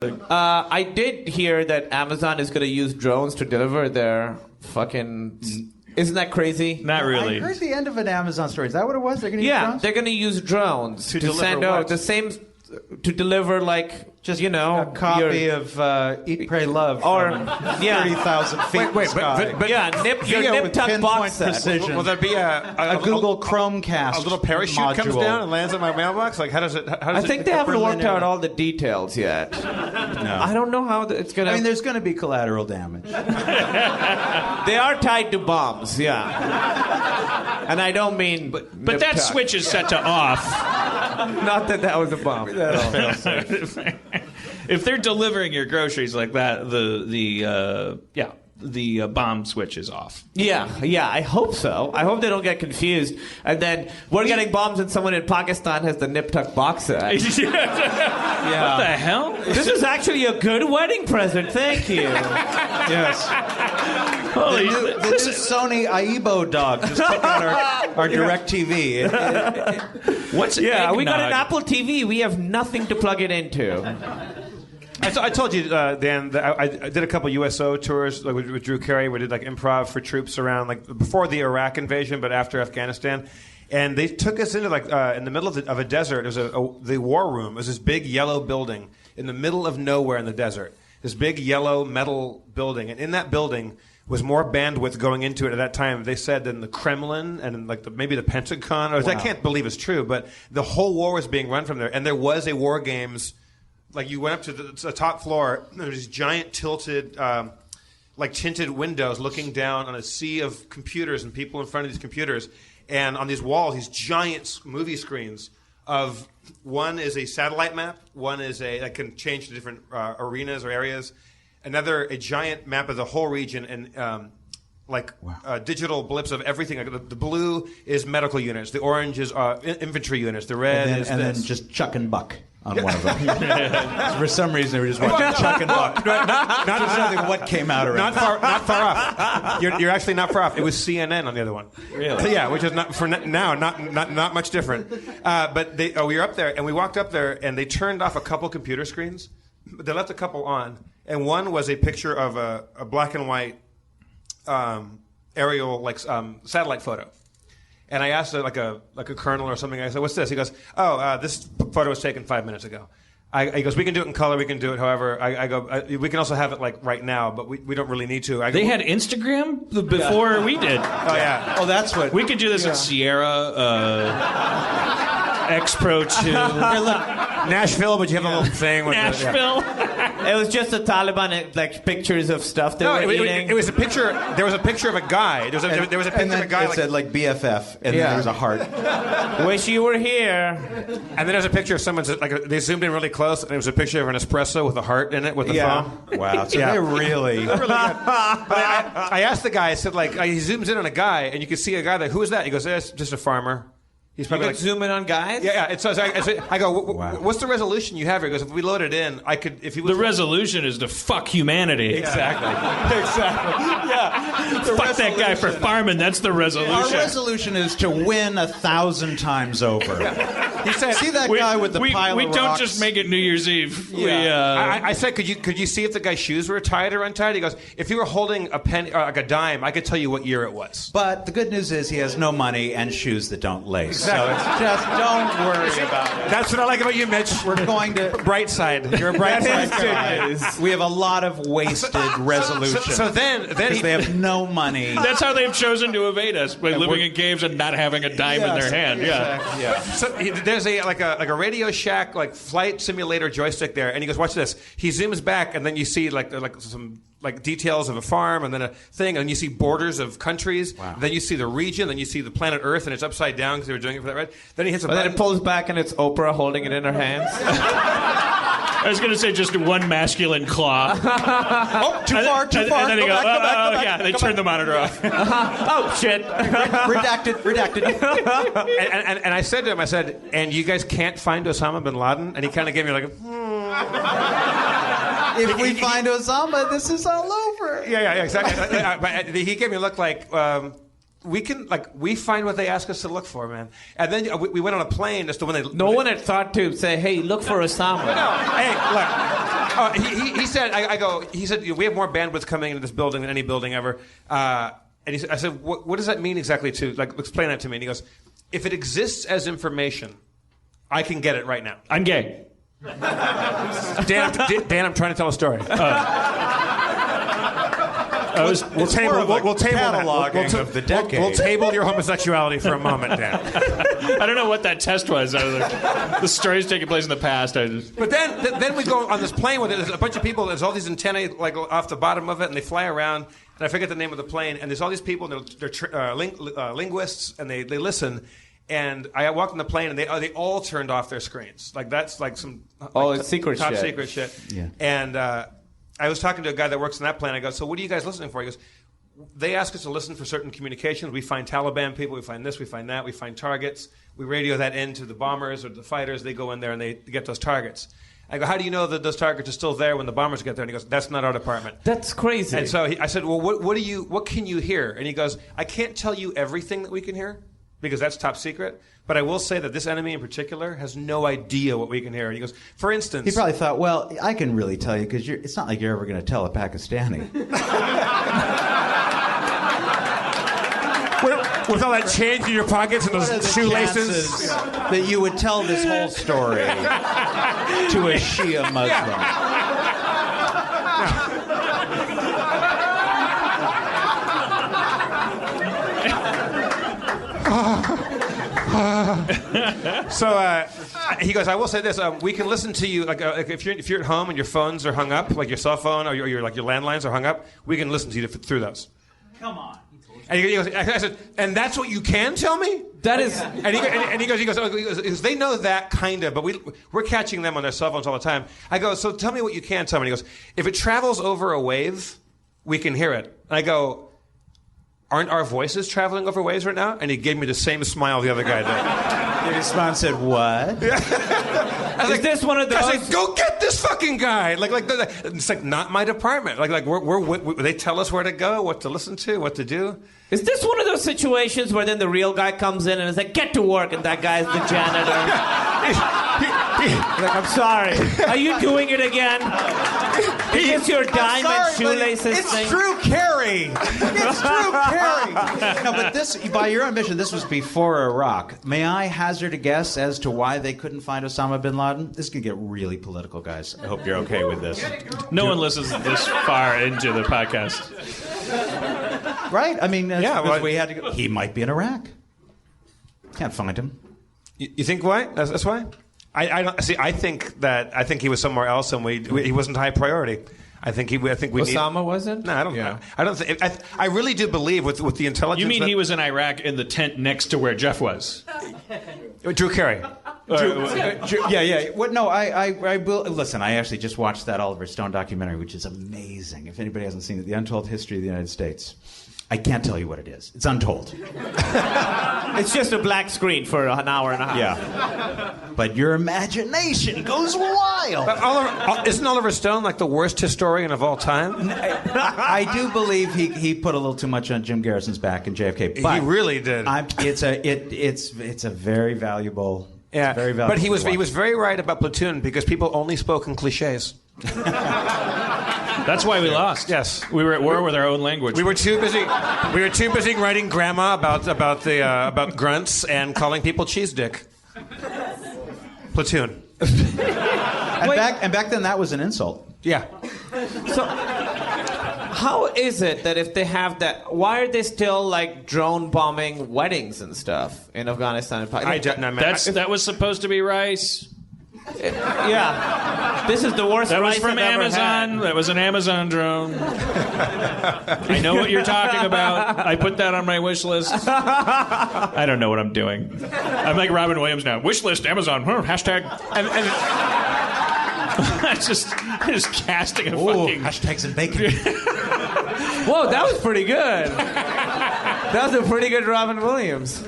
I did hear that Amazon is going to use drones to deliver their fucking... Isn't that crazy? Not really. I heard the end of an Amazon story. Is that what it was? They're going to use drones? They're going to use drones to send out the same... To deliver, like, just a copy of Eat, Pray, Love or 30,000 feet wait, but your nip tuck box set. Precision. Will there be a Google Chromecast a little parachute module. comes down and lands in my mailbox? Like, how does it? I think they haven't worked out all the details yet. No. I don't know how it's going to... I mean, there's going to be collateral damage. They are tied to bombs, yeah. And I don't mean... But that switch is set to off. Not that was a bomb. If they're delivering your groceries like that, the bomb switch is off. Yeah, I hope so. I hope they don't get confused. And then we're getting bombs and someone in Pakistan has the nip tuck box set. Yeah. What the hell? This is actually a good wedding present. Thank you. Yes. Holy the new Sony Aibo dog just took out our DirecTV. What's we got an eggnog? Apple TV. We have nothing to plug it into. I told you, Dan, that I did a couple USO tours with Drew Carey. We did like improv for troops around like before the Iraq invasion, but after Afghanistan. And they took us into like in the middle of a desert. It was the war room. It was this big yellow building in the middle of nowhere in the desert. This big yellow metal building, and in that building was more bandwidth going into it at that time, they said, than the Kremlin and like maybe the Pentagon. I can't believe it's true, but the whole war was being run from there. And there was a war games, like you went up to the top floor, there was these giant tilted, like tinted windows looking down on a sea of computers and people in front of these computers. And on these walls, these giant movie screens of one is a satellite map, one is that can change to different arenas or areas. Another, a giant map of the whole region, and digital blips of everything. Like the blue is medical units, the orange is infantry units, the red is and then just Chuck and Buck on one of them. For some reason, they were just watching Chuck and Buck. Not what came out around. Not far off. You're actually not far off. It was CNN on the other one. Really? Yeah, which is not much different. But we were up there, and we walked up there, and they turned off a couple computer screens. But they left a couple on, and one was a picture of a black and white aerial satellite photo. And I asked like a colonel or something. I said, "What's this?" He goes, "Oh, this photo was taken 5 minutes ago." He goes, "We can do it in color. We can do it however." I go, "We can also have it like right now, but we don't really need to." They had Instagram before we did. Oh yeah. Oh, that's what. We could do this in Sierra, X Pro 2. Here, look, Nashville, but you have a little thing with Nashville. It was just the Taliban, like pictures of stuff they were eating. It was a picture. There was a picture of a guy. There was a picture of a guy. It said like BFF, and then there was a heart. Wish you were here. And then there's a picture of someone's they zoomed in really close, and it was a picture of an espresso with a heart in it with the phone. Wow. So they're really good. But I asked the guy. I said he zooms in on a guy, and you can see a guy. Who is that? He goes, "It's just a farmer." He's probably you could zoom in on guys? Yeah. I go, what's the resolution you have here? He goes, if we load it in, I could... If he was the resolution is to fuck humanity. Exactly. Yeah. Fuck that guy for farming. That's the resolution. Our resolution is to win 1,000 times over. Yeah. He said, see that guy with the pile of rocks? We don't just make it New Year's Eve. Yeah. I said, could you see if the guy's shoes were tied or untied? He goes, if you were holding a penny, like a dime, I could tell you what year it was. But the good news is he has no money and shoes that don't lace. Exactly. So it's just don't worry about it. That's what I like about you, Mitch. We're going to bright side. You're a bright side guy. We have a lot of wasted resolutions. So then they have no money. That's how they've chosen to evade us, by living in caves and not having a dime in their hand. Exactly. Yeah. So there's a Radio Shack flight simulator joystick there, and he goes, "Watch this." He zooms back, and then you see some details of a farm, and then a thing, and you see borders of countries. Wow. Then you see the region, then you see the planet Earth, and it's upside down because they were doing it for that, right? Then he hits a button. Then it pulls back, and it's Oprah holding it in her hands. I was going to say just one masculine claw. Oh, too far. And then they go, go back. They turn the monitor off. Oh, shit. Redacted. and I said to him, and you guys can't find Osama bin Laden? And he kind of gave me If we find Osama, this is all over. Yeah, exactly. But he gave me a look like... we find what they ask us to look for, man. And then we went on a plane just to when they... No one had thought to say, hey, look for Osama. No, hey, look. He said, he said, we have more bandwidth coming into this building than any building ever. And I said, what does that mean exactly explain that to me. And he goes, if it exists as information, I can get it right now. I'm gay. Dan, I'm trying to tell a story. We'll table cataloging of the decade. We'll table your homosexuality for a moment, Dan. I don't know what that test was. I was like, the story's taking place in the past. But then we go on this plane with it. There's a bunch of people. There's all these antennae like off the bottom of it, and they fly around. And I forget the name of the plane. And there's all these people. And they're linguists, and they listen. And I walked on the plane, and they all turned off their screens. Like that's like some it's secret top shit. secret shit. Yeah. And I was talking to a guy that works on that plane. I go, so what are you guys listening for? He goes, they ask us to listen for certain communications. We find Taliban people. We find this. We find that. We find targets. We radio that in to the bombers or the fighters. They go in there and they get those targets. I go, how do you know that those targets are still there when the bombers get there? And he goes, that's not our department. That's crazy. And so I said, well, what can you hear? And he goes, I can't tell you everything that we can hear because that's top secret. But I will say that this enemy in particular has no idea what we can hear. And he goes, for instance... He probably thought, well, I can really tell you because it's not like you're ever going to tell a Pakistani. With all that change in your pockets and those shoelaces... that you would tell this whole story to a Shia Muslim. So he goes, I will say this: we can listen to you. Like if you're at home and your phones are hung up, like your cell phone or your landlines are hung up, we can listen to you through those. Come on. And he goes, I said, and that's what you can tell me? That is. And he goes, they know that kind of, but we're catching them on their cell phones all the time. I go, so tell me what you can tell me. And he goes, if it travels over a wave, we can hear it. And I go, aren't our voices traveling over waves right now? And he gave me the same smile the other guy did. Your response said, what? I was like, this one of those? I was like, go get this fucking guy. It's like not my department. They tell us where to go, what to listen to, what to do. Is this one of those situations where then the real guy comes in and is like, get to work, and that guy's the janitor? Like, I'm sorry. Are you doing it again? Is this your diamond shoelaces it's thing? Drew Carey. It's Drew Carey. No, but this, by your own admission, this was before Iraq. May I hazard a guess as to why they couldn't find Osama bin Laden? This could get really political, guys. I hope you're okay with this. No one listens this far into the podcast. Right? I mean, we had to go. He might be in Iraq. Can't find him. You think why? That's why? I don't see. I think he was somewhere else, and he wasn't high priority. I think we Osama need, wasn't? No, I don't. Yeah. I don't think. I really do believe with the intelligence. You mean he was in Iraq in the tent next to where Jeff was? Drew Carey. Yeah. What? No, I will listen. I actually just watched that Oliver Stone documentary, which is amazing. If anybody hasn't seen it, The Untold History of the United States. I can't tell you what it is. It's untold. It's just a black screen for an hour and a half. Yeah. But your imagination goes wild. Isn't Oliver Stone like the worst historian of all time? I do believe he put a little too much on Jim Garrison's back in JFK. But he really did. It's a very valuable. Yeah, very valuable. But he was very right about Platoon because people only spoke in cliches. That's why we lost. Yes, we were at war with our own language. We were too busy writing grandma about grunts and calling people cheese dick. Platoon. And back then that was an insult. Yeah. So, how is it that if they have that, why are they still like drone bombing weddings and stuff in Afghanistan and Pakistan? That was supposed to be rice. Yeah, this is the worst. That was rice from I've ever Amazon. had. That was an Amazon drone. I know what you're talking about. I put that on my wish list. I don't know what I'm doing. I'm like Robin Williams now. Wish list Amazon. Hashtag. just casting a fucking hashtags and bacon. Whoa, that was pretty good. That was a pretty good Robin Williams.